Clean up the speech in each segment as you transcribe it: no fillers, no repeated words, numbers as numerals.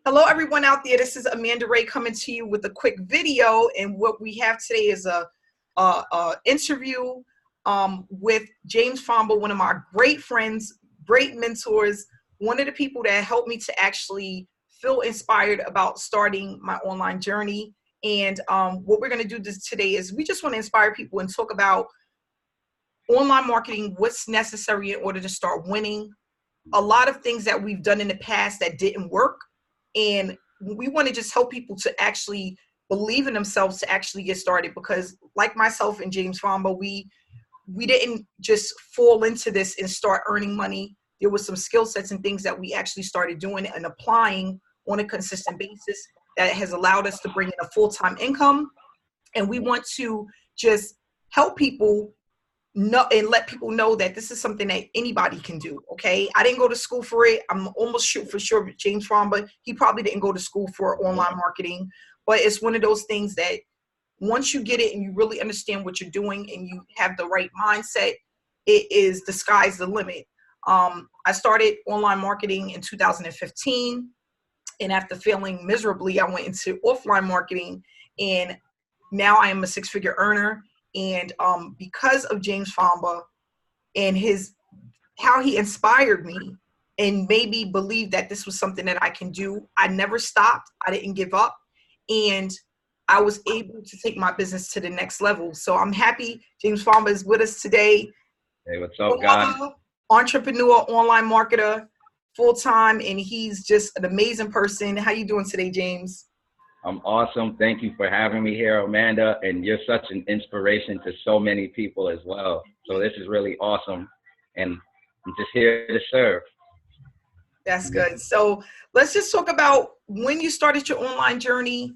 Hello, everyone out there. This is Amanda Wray coming to you with a quick video. And what we have today is a interview with James Fomba, one of my great friends, great mentors, one of the people that helped me to actually feel inspired about starting my online journey. And what we're going to do today is we just want to inspire people and talk about online marketing, what's necessary in order to start winning, a lot of things that we've done in the past that didn't work. And we want to just help people to actually believe in themselves to actually get started, because like myself and James Fomba, we didn't just fall into this and start earning money. There was some skill sets and things that we actually started doing and applying on a consistent basis that has allowed us to bring in a full-time income. And we want to just help people know and let people know that this is something that anybody can do. Okay, I didn't go to school for it. I'm almost sure for sure James Fomba, he probably didn't go to school for online marketing, but it's one of those things that once you get it and you really understand what you're doing and you have the right mindset, it is the sky's the limit. I started online marketing in 2015, and after failing miserably, I went into offline marketing, and now I am a six-figure earner. And because of James Fomba and how he inspired me and made me believe that this was something that I can do, I never stopped. I didn't give up. And I was able to take my business to the next level. So I'm happy James Fomba is with us today. Hey, what's up, guys? Entrepreneur, online marketer, full-time, and he's just an amazing person. How you doing today, James? I'm awesome. Thank you for having me here, Amanda. And you're such an inspiration to so many people as well. So this is really awesome. And I'm just here to serve. That's good. So let's just talk about when you started your online journey.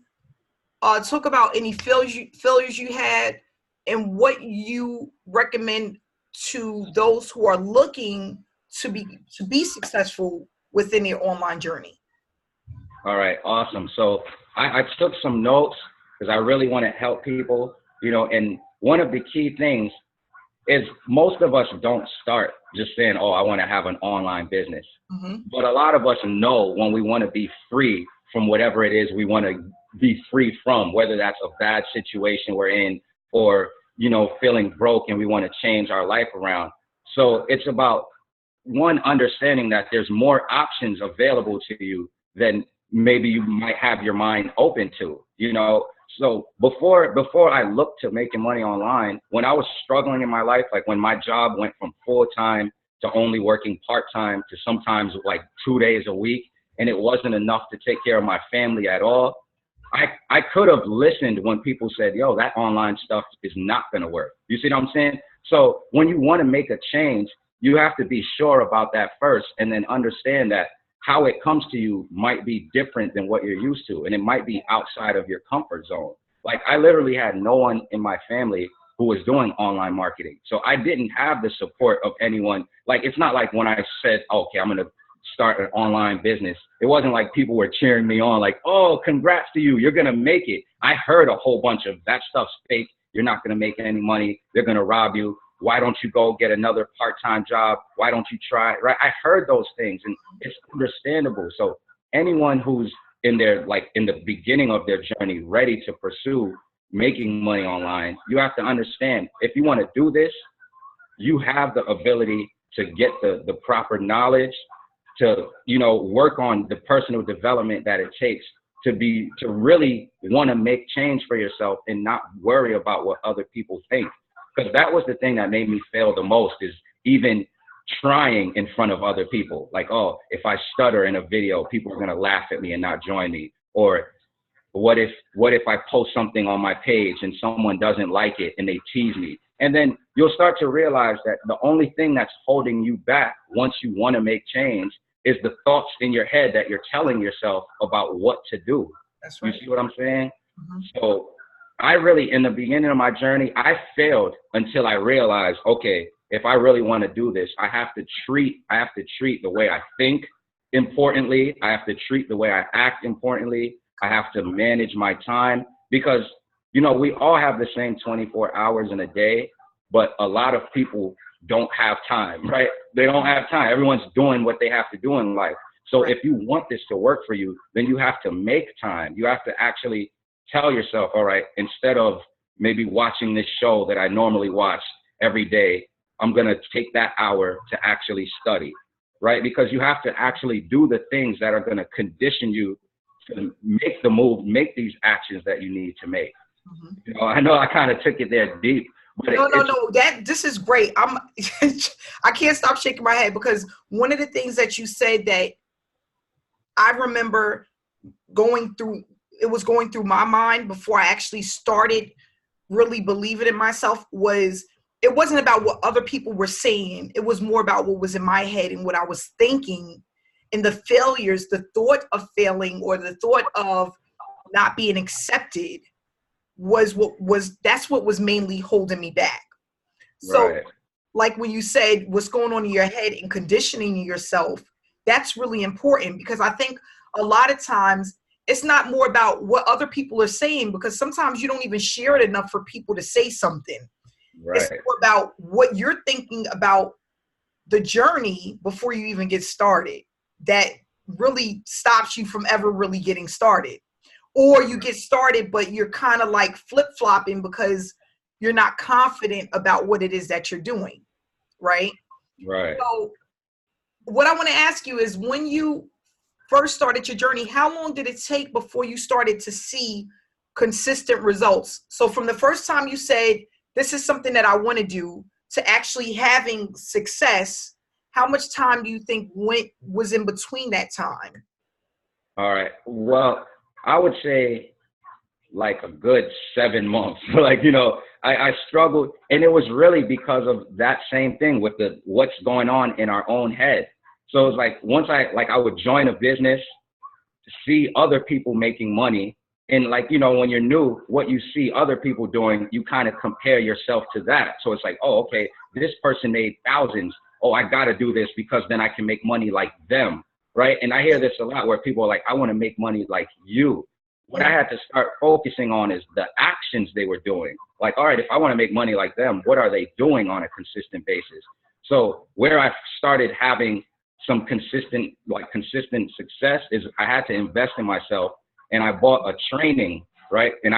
Talk about any failures you had and what you recommend to those who are looking to be successful within their online journey. All right, awesome. So I took some notes because I really want to help people, and one of the key things is most of us don't start just saying, oh, I want to have an online business. Mm-hmm. But a lot of us know when we want to be free from whatever it is we want to be free from, whether that's a bad situation we're in or, feeling broke and we want to change our life around. So it's about one, understanding that there's more options available to you than maybe you might have your mind open to, So before I looked to making money online, when I was struggling in my life, like when my job went from full-time to only working part-time to sometimes like 2 days a week, and it wasn't enough to take care of my family at all, I could have listened when people said, yo, that online stuff is not going to work. You see what I'm saying? So when you want to make a change, you have to be sure about that first, and then understand that how it comes to you might be different than what you're used to. And it might be outside of your comfort zone. Like I literally had no one in my family who was doing online marketing. So I didn't have the support of anyone. Like, it's not like when I said, okay, I'm going to start an online business. It wasn't like people were cheering me on like, oh, congrats to you. You're going to make it. I heard a whole bunch of that stuff's fake. You're not going to make any money. They're going to rob you. Why don't you go get another part-time job? Why don't you try? Right? I heard those things, and it's understandable. So anyone who's in the beginning of their journey, ready to pursue making money online, you have to understand, if you want to do this, you have the ability to get the proper knowledge, to, work on the personal development that it takes to really want to make change for yourself and not worry about what other people think. Because that was the thing that made me fail the most, is even trying in front of other people. Like, oh, if I stutter in a video, people are going to laugh at me and not join me. Or what if I post something on my page and someone doesn't like it and they tease me? And then you'll start to realize that the only thing that's holding you back once you want to make change is the thoughts in your head that you're telling yourself about what to do. That's right. You see what I'm saying? Mm-hmm. So I really, in the beginning of my journey, I failed until I realized, okay, if I really want to do this, I have to treat the way I think importantly. I have to treat the way I act importantly. I have to manage my time, because, we all have the same 24 hours in a day, but a lot of people don't have time, right? They don't have time. Everyone's doing what they have to do in life. So Right. if you want this to work for you, then you have to make time. You have to actually tell yourself, all right, instead of maybe watching this show that I normally watch every day, I'm going to take that hour to actually study, right? Because you have to actually do the things that are going to condition you to make the move, make these actions that you need to make. Mhm. You know, I know I kind of took it there deep, but it's No. This is great. I can't stop shaking my head because one of the things that you said that I remember going through, it was going through my mind before I actually started really believing in myself, was it wasn't about what other people were saying. It was more about what was in my head and what I was thinking, and the failures, the thought of failing or the thought of not being accepted that's what was mainly holding me back. So right, like when you said what's going on in your head and conditioning yourself, that's really important, because I think a lot of times it's not more about what other people are saying, because sometimes you don't even share it enough for people to say something. It's right, more about what you're thinking about the journey before you even get started that really stops you from ever really getting started. Or you get started, but you're kind of like flip-flopping because you're not confident about what it is that you're doing, right? right. So what I want to ask you is, when you first started your journey, how long did it take before you started to see consistent results? So from the first time you said, this is something that I want to do, to actually having success, how much time do you think was in between that time? All right. Well, I would say like a good 7 months. Like, you know, I struggled, and it was really because of that same thing with the what's going on in our own head. So it was like once I would join a business, see other people making money, and like, you know, when you're new, what you see other people doing, you kind of compare yourself to that. So it's like, oh, okay, this person made thousands. Oh, I got to do this because then I can make money like them, right? And I hear this a lot where people are like, I want to make money like you. What I Mhm. had to start focusing on is the actions they were doing. Like, all right, if I want to make money like them, what are they doing on a consistent basis? So where I started having some consistent success is I had to invest in myself, and I bought a training, right? And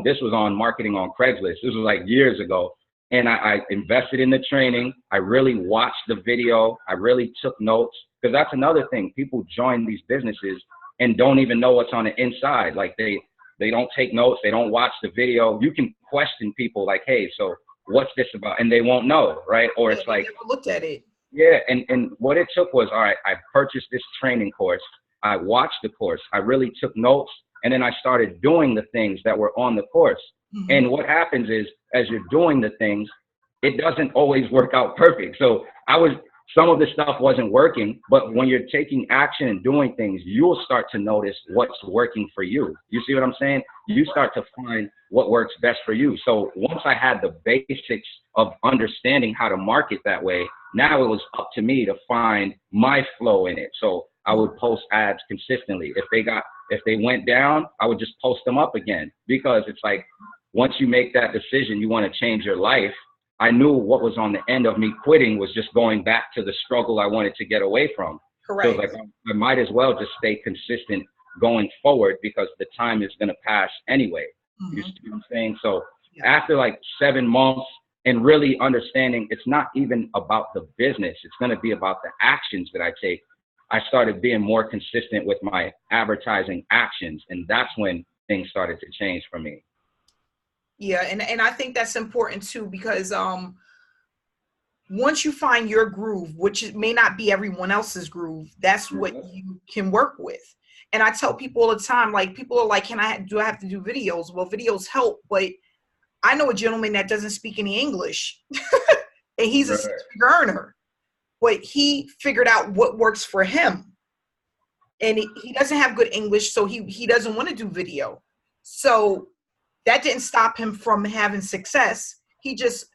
this was on marketing on Craigslist. This was like years ago. And I invested in the training. I really watched the video. I really took notes, because that's another thing. People join these businesses and don't even know what's on the inside. Like they don't take notes. They don't watch the video. You can question people like, hey, so what's this about? And they won't know, right? Or Yeah, it's they like, never looked at it. yeah, and what it took was, all right, I purchased this training course. I watched the course. I really took notes, and then I started doing the things that were on the course. Mhm. And what happens is, as you're doing the things, it doesn't always work out perfect. So some of the stuff wasn't working, but when you're taking action and doing things, you'll start to notice what's working for you. You see what I'm saying? You start to find what works best for you. So once I had the basics of understanding how to market that way, now it was up to me to find my flow in it. So I would post ads consistently. If they went down, I would just post them up again, because it's like, once you make that decision, you want to change your life. I knew what was on the end of me quitting was just going back to the struggle I wanted to get away from. So it's Correct. like, I might as well just stay consistent going forward, because the time is going to pass anyway. You see Mhm. what I'm saying? So Yeah. after like 7 months and really understanding it's not even about the business, it's going to be about the actions that I take, I started being more consistent with my advertising actions. And that's when things started to change for me. Yeah, and I think that's important too, because once you find your groove, which may not be everyone else's groove, that's what Mhm. you can work with. And I tell people all the time, like, people are like, do I have to do videos? Well, videos help, but I know a gentleman that doesn't speak any English and he's a Right. six-figure earner, but he figured out what works for him. And he doesn't have good English, so he doesn't want to do video. So that didn't stop him from having success. He just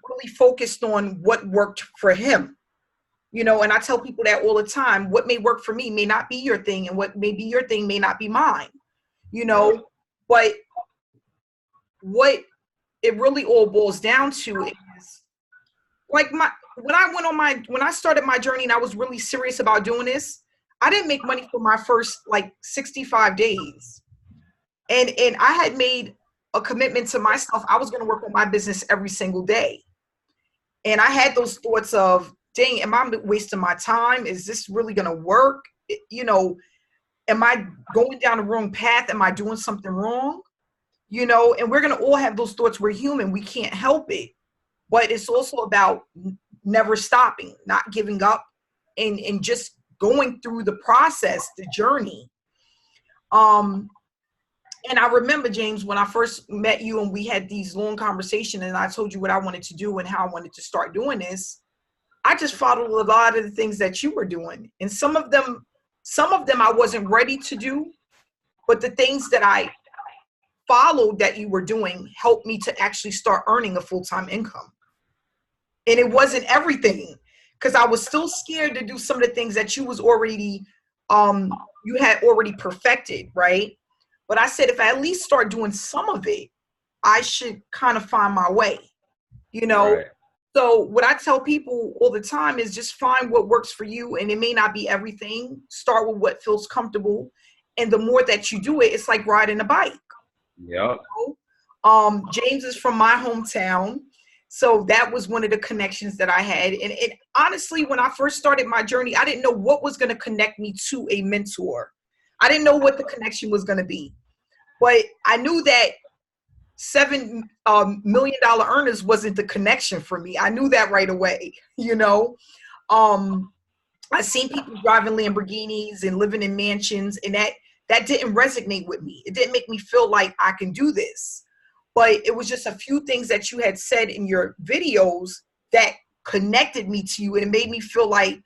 really focused on what worked for him. And I tell people that all the time. What may work for me may not be your thing, and what may be your thing may not be mine. you Yep. know but what it really all boils down to is, like, when I started my journey and I was really serious about doing this, I didn't make money for my first like 65 days. And I had made a commitment to myself. I was going to work on my business every single day. And I had those thoughts of, dang, am I wasting my time? Is this really going to work? You know, am I going down the wrong path? Am I doing something wrong? You know, and we're going to all have those thoughts. We're human. We can't help it. But it's also about never stopping, not giving up, and just going through the process, the journey. And I remember, James, when I first met you and we had these long conversations and I told you what I wanted to do and how I wanted to start doing this, I just followed a lot of the things that you were doing. And some of them I wasn't ready to do, but the things that I followed that you were doing helped me to actually start earning a full-time income. And it wasn't everything, because I was still scared to do some of the things that you was already, you had already perfected, right? But I said, if I at least start doing some of it, I should kind of find my way, you know? Right. So what I tell people all the time is just find what works for you. And it may not be everything. Start with what feels comfortable. And the more that you do it, it's like riding a bike. Yeah. You know? James is from my hometown. So that was one of the connections that I had. And honestly, when I first started my journey, I didn't know what was going to connect me to a mentor. I didn't know what the connection was going to be, but I knew that $7 million earners wasn't the connection for me. I knew that right away. You know, I seen people driving Lamborghinis and living in mansions, and that didn't resonate with me. It didn't make me feel like I can do this, but it was just a few things that you had said in your videos that connected me to you, and it made me feel like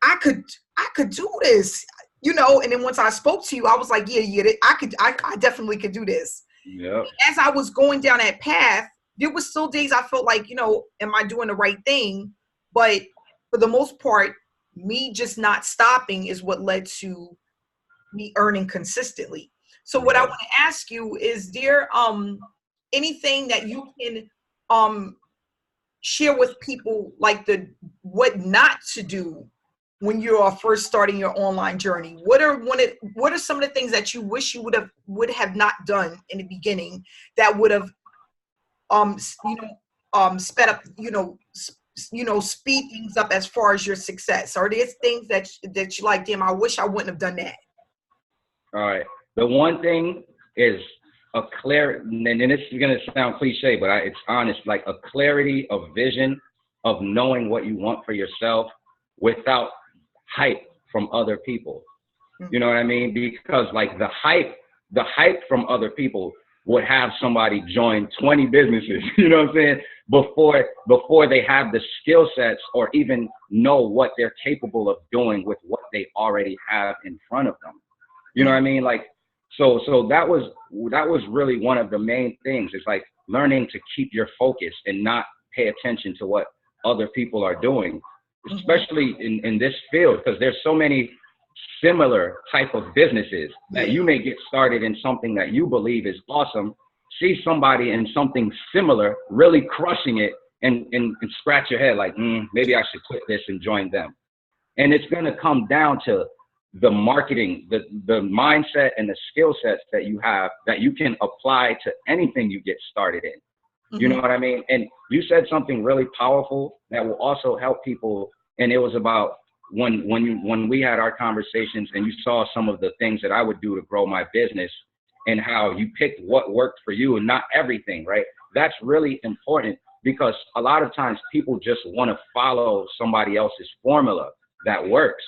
I could do this. You know, and then once I spoke to you, I was like, yeah, I definitely could do this. Yeah. As I was going down that path, there was still days I felt like, you know, am I doing the right thing? But for the most part, me just not stopping is what led to me earning consistently. So what I want to ask you is, there anything that you can share with people, like what not to do when you are first starting your online journey? What are some of the things that you wish you would have not done in the beginning that would have sped up, speed things up as far as your success? Are there things that you like, damn, I wish I wouldn't have done that? All right. The one thing is a clear, and this is going to sound cliche, but it's honest, like a clarity of vision of knowing what you want for yourself without hype from other people. You know what I mean? Because like the hype from other people would have somebody join 20 businesses, you know what I'm saying? Before they have the skill sets or even know what they're capable of doing with what they already have in front of them. You know what I mean? Like, so that was really one of the main things. It's like learning to keep your focus and not pay attention to what other people are doing, especially in this field, because there's so many similar type of businesses that you may get started in something that you believe is awesome, see somebody in something similar really crushing it, and scratch your head like, maybe I should quit this and join them. And it's going to come down to the marketing, the mindset and the skill sets that you have that you can apply to anything you get started in. You know what I mean? And you said something really powerful that will also help people. And it was about when we had our conversations and you saw some of the things that I would do to grow my business and how you picked what worked for you and not everything, right? That's really important, because a lot of times people just want to follow somebody else's formula that works.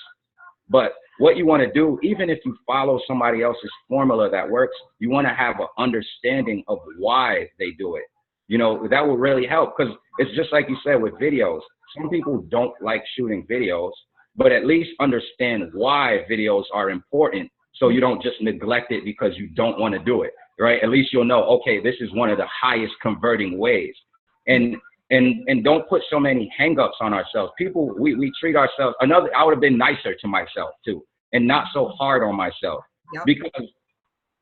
But what you want to do, even if you follow somebody else's formula that works, you want to have an understanding of why they do it. You know, that will really help, because it's just like you said with videos. Some people don't like shooting videos, but at least understand why videos are important, so you don't just neglect it because you don't want to do it, right? At least you'll know, okay, this is one of the highest converting ways. And don't put so many hangups on ourselves. People, we treat ourselves, I would have been nicer to myself too, and not so hard on myself, because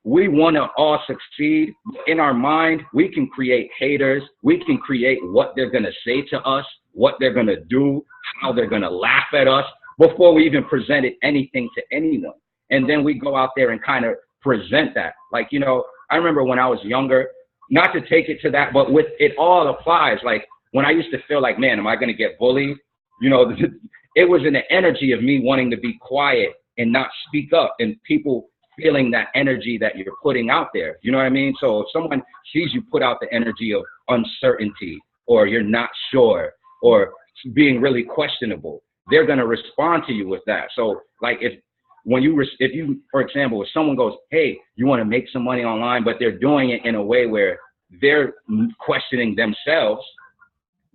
we want to all succeed. In our mind, we can create haters. We can create what they're going to say to us, what they're going to do, how they're going to laugh at us. before we even presented anything to anyone. And then we go out there and kind of present that. Like, you know, I remember when I was younger, not to take it to that, but with it all applies. Like when I used to feel like, man, am I going to get bullied? You know, it was in the energy of me wanting to be quiet and not speak up, and people feeling that energy that you're putting out there. You know what I mean? So if someone sees you put out the energy of uncertainty, or you're not sure, or being really questionable, they're going to respond to you with that. So like if you, for example, if someone goes, hey, you want to make some money online, but they're doing it in a way where they're questioning themselves,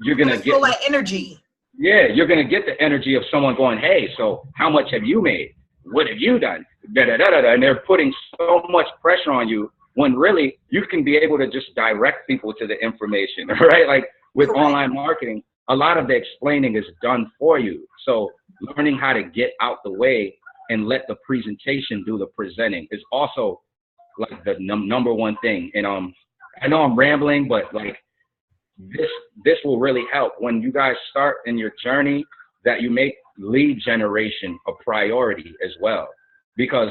you're going to get that energy. Yeah, you're going to get the energy of someone going, hey, so how much have you made? What have you done? Da, da, da, da, da. And they're putting so much pressure on you, when really you can be able to just direct people to the information, right? Like with online marketing, a lot of the explaining is done for you. So learning how to get out the way and let the presentation do the presenting is also like the number one thing. And I know I'm rambling, but like this will really help when you guys start in your journey, that you make lead generation a priority as well. Because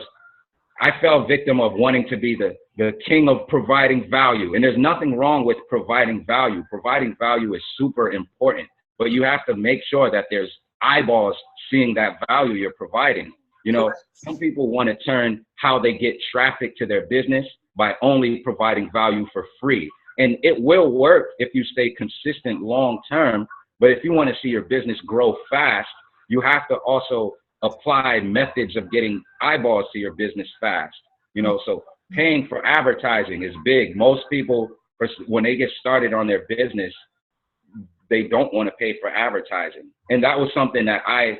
I fell victim of wanting to be the king of providing value. And there's nothing wrong with providing value. Providing value is super important, but you have to make sure that there's eyeballs seeing that value you're providing. You know, some people want to turn how they get traffic to their business by only providing value for free. And it will work if you stay consistent long term. But if you want to see your business grow fast, you have to also apply methods of getting eyeballs to your business fast. You know, so paying for advertising is big. Most people, when they get started on their business, they don't want to pay for advertising. And that was something that I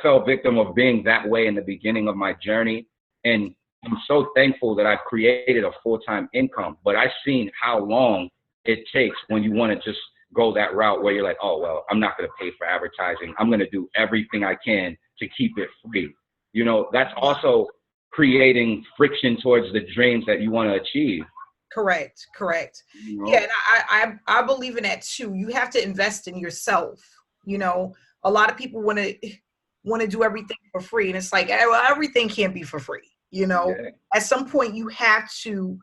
fell victim of being that way in the beginning of my journey. And I'm so thankful that I've created a full-time income, but I've seen how long it takes when you want to just go that route where you're like, oh, well, I'm not going to pay for advertising. I'm going to do everything I can to keep it free. You know, that's also creating friction towards the dreams that you want to achieve. Correct. You know? Yeah, and I believe in that too. You have to invest in yourself. You know, a lot of people want to do everything for free, and it's like, well, everything can't be for free. You know, at some point you have to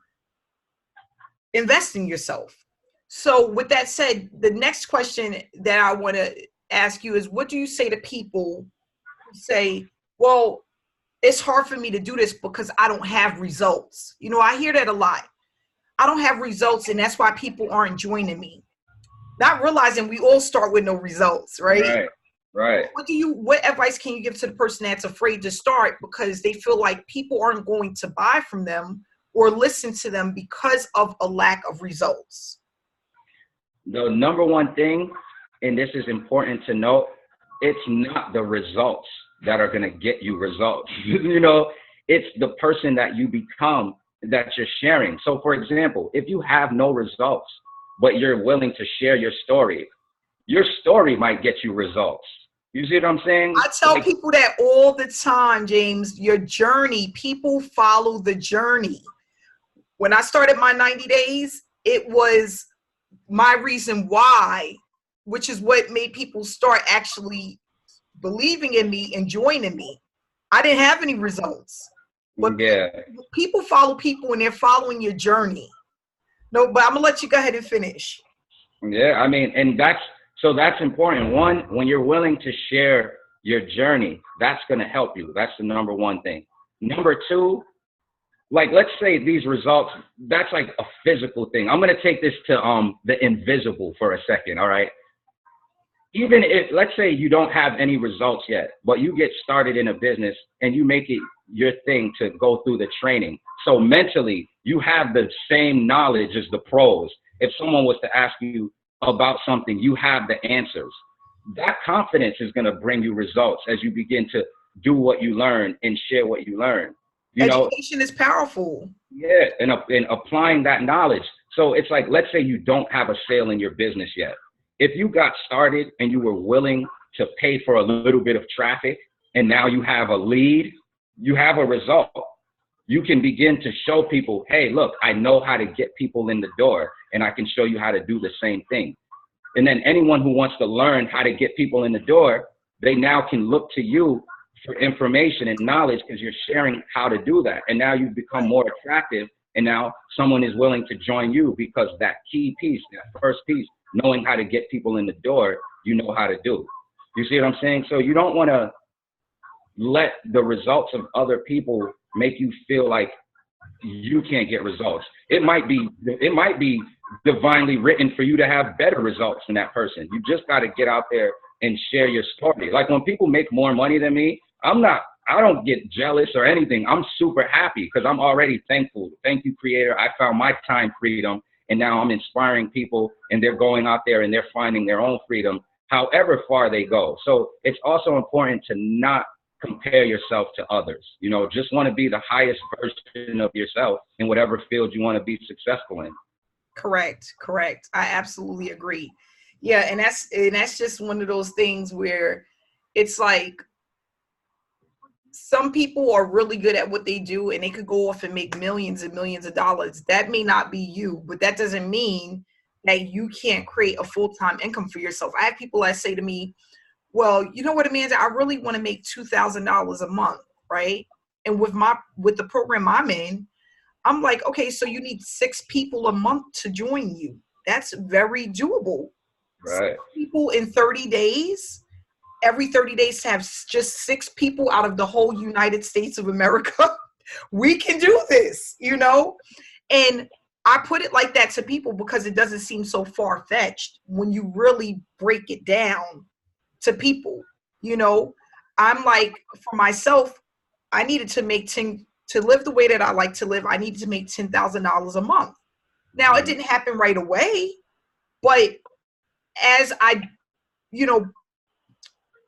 invest in yourself. So with that said, the next question that I want to ask you is, what do you say to people who say, well, it's hard for me to do this because I don't have results? You know, I hear that a lot. I don't have results, and that's why people aren't joining me. Not realizing we all start with no results, right? Right. What advice can you give to the person that's afraid to start because they feel like people aren't going to buy from them or listen to them because of a lack of results? The number one thing, and this is important to note, it's not the results that are going to get you results. You know, it's the person that you become that you're sharing. So for example, if you have no results, but you're willing to share your story might get you results. You see what I'm saying? I tell people that all the time, James. Your journey, people follow the journey. When I started my 90 days, it was my reason why, which is what made people start actually believing in me and joining me. I didn't have any results. But people follow people when they're following your journey. No, but I'm going to let you go ahead and finish. Yeah, I mean, and that's important. One, when you're willing to share your journey, that's going to help you. That's the number one thing. Number two, like, let's say these results, that's like a physical thing. I'm going to take this to the invisible for a second, all right? Even if, let's say you don't have any results yet, but you get started in a business and you make it your thing to go through the training. So mentally, you have the same knowledge as the pros. If someone was to ask you about something, you have the answers. That confidence is going to bring you results as you begin to do what you learn and share what you learn. Education is powerful. Yeah, and applying that knowledge. So it's like, let's say you don't have a sale in your business yet. If you got started and you were willing to pay for a little bit of traffic, and now you have a lead, you have a result. You can begin to show people, hey, look, I know how to get people in the door, and I can show you how to do the same thing. And then anyone who wants to learn how to get people in the door, they now can look to you for information and knowledge because you're sharing how to do that. And now you've become more attractive. And now someone is willing to join you because that key piece, that first piece, knowing how to get people in the door, you know how to do. You see what I'm saying? So you don't want to let the results of other people make you feel like you can't get results. It might be divinely written for you to have better results than that person. You just got to get out there and share your story. Like when people make more money than me, I don't get jealous or anything. I'm super happy because I'm already thankful. Thank you, Creator. I found my time freedom, and now I'm inspiring people, and they're going out there and they're finding their own freedom, however far they go. So it's also important to not compare yourself to others. You know, just want to be the highest version of yourself in whatever field you want to be successful in. Correct. I absolutely agree. Yeah, and that's just one of those things where it's like some people are really good at what they do and they could go off and make millions and millions of dollars. That may not be you, but that doesn't mean that you can't create a full-time income for yourself. I have people that say to me, well, you know what, Amanda, I really want to make $2,000 a month, right? And with the program I'm in, I'm like, okay, so you need 6 people a month to join you. That's very doable. Right. 6 people in 30 days. Every 30 days to have just 6 people out of the whole United States of America. We can do this, you know? And I put it like that to people because it doesn't seem so far-fetched when you really break it down to people, you know? I'm like, for myself, I needed to make to live the way that I like to live, I needed to make $10,000 a month. Now, it didn't happen right away, but as I, you know,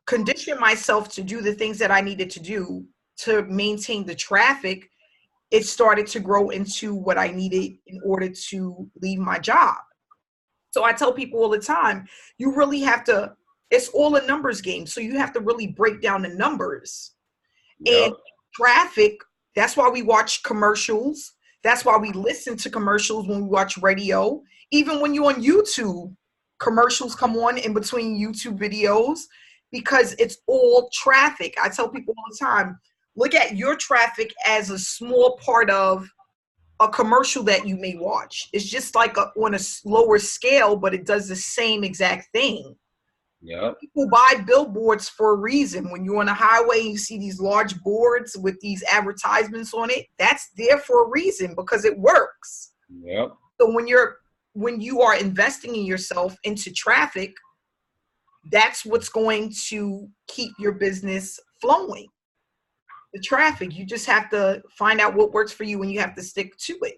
condition myself to do the things that I needed to do to maintain the traffic, it started to grow into what I needed in order to leave my job. So I tell people all the time, you really have to, it's all a numbers game. So you have to really break down the numbers. Yep. And traffic, that's why we watch commercials. That's why we listen to commercials when we watch radio. Even when you're on YouTube, commercials come on in between YouTube videos because it's all traffic. I tell people all the time, look at your traffic as a small part of a commercial that you may watch. It's just like on a slower scale, but it does the same exact thing. Yep. People buy billboards for a reason. When you're on a highway and you see these large boards with these advertisements on it, that's there for a reason because it works. Yep. So when you are investing in yourself into traffic, that's what's going to keep your business flowing. The traffic, you just have to find out what works for you and you have to stick to it.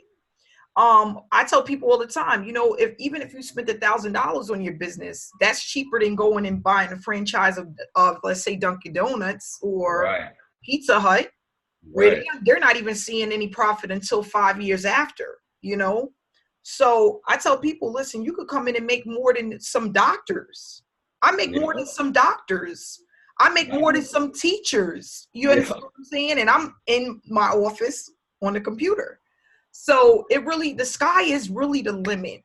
I tell people all the time, you know, even if you spent $1,000 on your business, that's cheaper than going and buying a franchise of let's say Dunkin' Donuts or Right. Pizza Hut, where Right. they're not even seeing any profit until 5 years after, you know? So I tell people, listen, you could come in and make more than some doctors. I make more than some doctors. I make more than some teachers. You understand what I'm saying? And I'm in my office on the computer. So the sky is really the limit.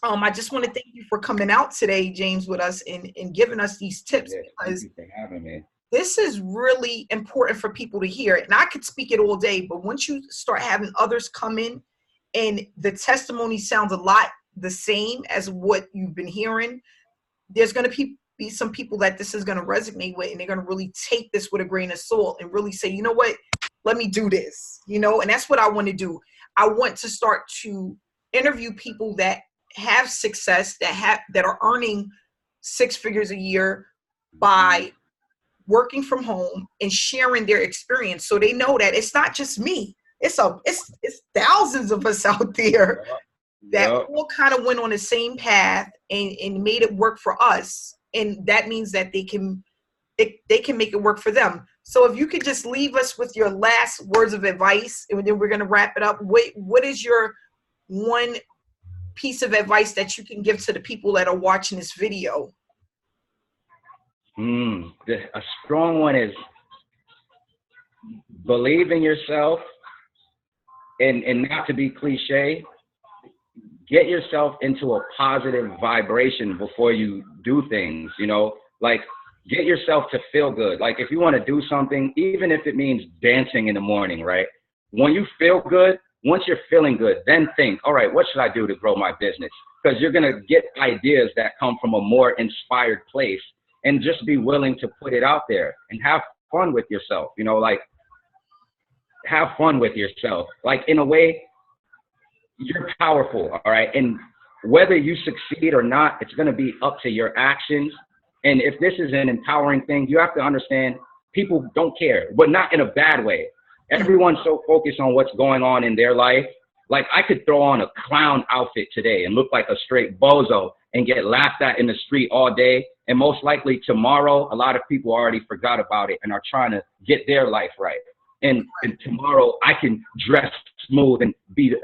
I just want to thank you for coming out today, James, with us and giving us these tips because thank you for having me. This is really important for people to hear. And I could speak it all day, but once you start having others come in and the testimony sounds a lot the same as what you've been hearing, there's going to be some people that this is going to resonate with, and they're going to really take this with a grain of salt and really say, you know what, let me do this, you know? And that's what I want to do. I want to start to interview people that have success, that are earning 6 figures a year by working from home and sharing their experience, so they know that it's not just me. It's thousands of us out there that all kind of went on the same path and made it work for us. And that means that they can make it work for them. So if you could just leave us with your last words of advice, and then we're going to wrap it up. What is your one piece of advice that you can give to the people that are watching this video? A strong one is believe in yourself, and not to be cliche, get yourself into a positive vibration before you do things, you know, like get yourself to feel good. Like if you want to do something, even if it means dancing in the morning, right? When you feel good, once you're feeling good, then think, all right, what should I do to grow my business? Because you're going to get ideas that come from a more inspired place, and just be willing to put it out there and have fun with yourself. You know, like have fun with yourself. Like in a way, you're powerful, all right? And whether you succeed or not, it's going to be up to your actions. And if this is an empowering thing, you have to understand people don't care, but not in a bad way. Everyone's so focused on what's going on in their life. Like I could throw on a clown outfit today and look like a straight bozo and get laughed at in the street all day. And most likely tomorrow, a lot of people already forgot about it and are trying to get their life right. And tomorrow I can dress smooth and be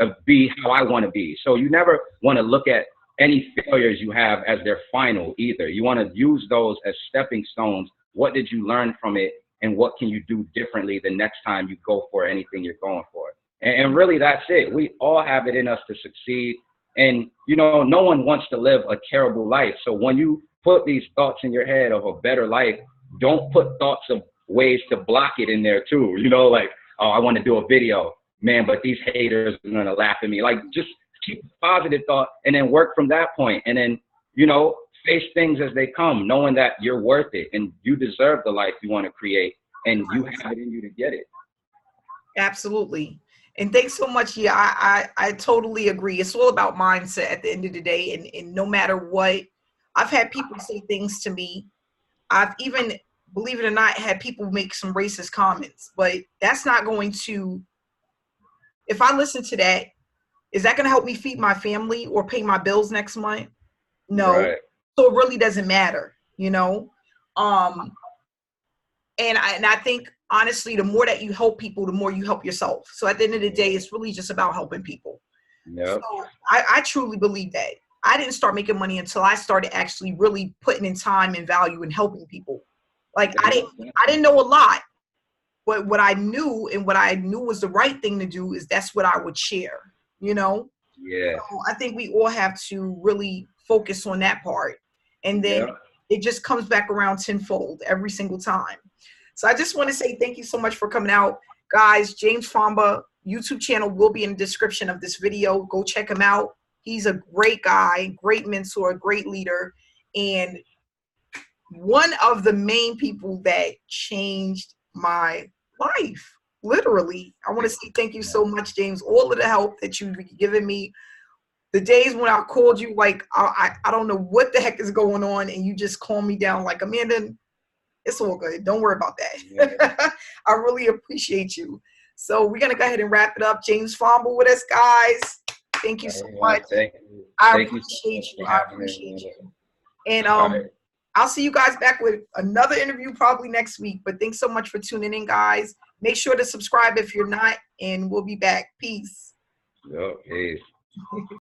how I want to be. So you never want to look at any failures you have as their final either. You want to use those as stepping stones. What did you learn from it? And what can you do differently the next time you go for anything you're going for? And really, that's it. We all have it in us to succeed. And, you know, no one wants to live a terrible life. So when you put these thoughts in your head of a better life, don't put thoughts of ways to block it in there too. You know, like, oh, I want to do a video, man, but these haters are going to laugh at me. Like, just keep a positive thought and then work from that point. And then, you know, face things as they come, knowing that you're worth it and you deserve the life you want to create and you have it in you to get it. Absolutely. And thanks so much. Yeah, I totally agree. It's all about mindset at the end of the day. And no matter what, I've had people say things to me. I've even, believe it or not, had people make some racist comments, but that's not going to, if I listen to that, is that going to help me feed my family or pay my bills next month? No. Right. So it really doesn't matter, you know? And I think, honestly, the more that you help people, the more you help yourself. So at the end of the day, it's really just about helping people. Yep. So I truly believe that. I didn't start making money until I started actually really putting in time and value and helping people. Like I didn't know a lot, but what I knew and what I knew was the right thing to do is that's what I would share, you know? Yeah. So I think we all have to really focus on that part. And then it just comes back around tenfold every single time. So I just want to say thank you so much for coming out. Guys, James Famba YouTube channel will be in the description of this video. Go check him out. He's a great guy, great mentor, great leader, and one of the main people that changed my life, literally. I want to say thank you so much, James. All of the help that you've given me. The days when I called you, like, I don't know what the heck is going on, and you just calm me down like, Amanda, it's all good. Don't worry about that. Yeah. I really appreciate you. So we're going to go ahead and wrap it up. James Famba with us, guys. Thank you so much. I appreciate you. I appreciate you. And I'll see you guys back with another interview probably next week. But thanks so much for tuning in, guys. Make sure to subscribe if you're not, and we'll be back. Peace. Peace.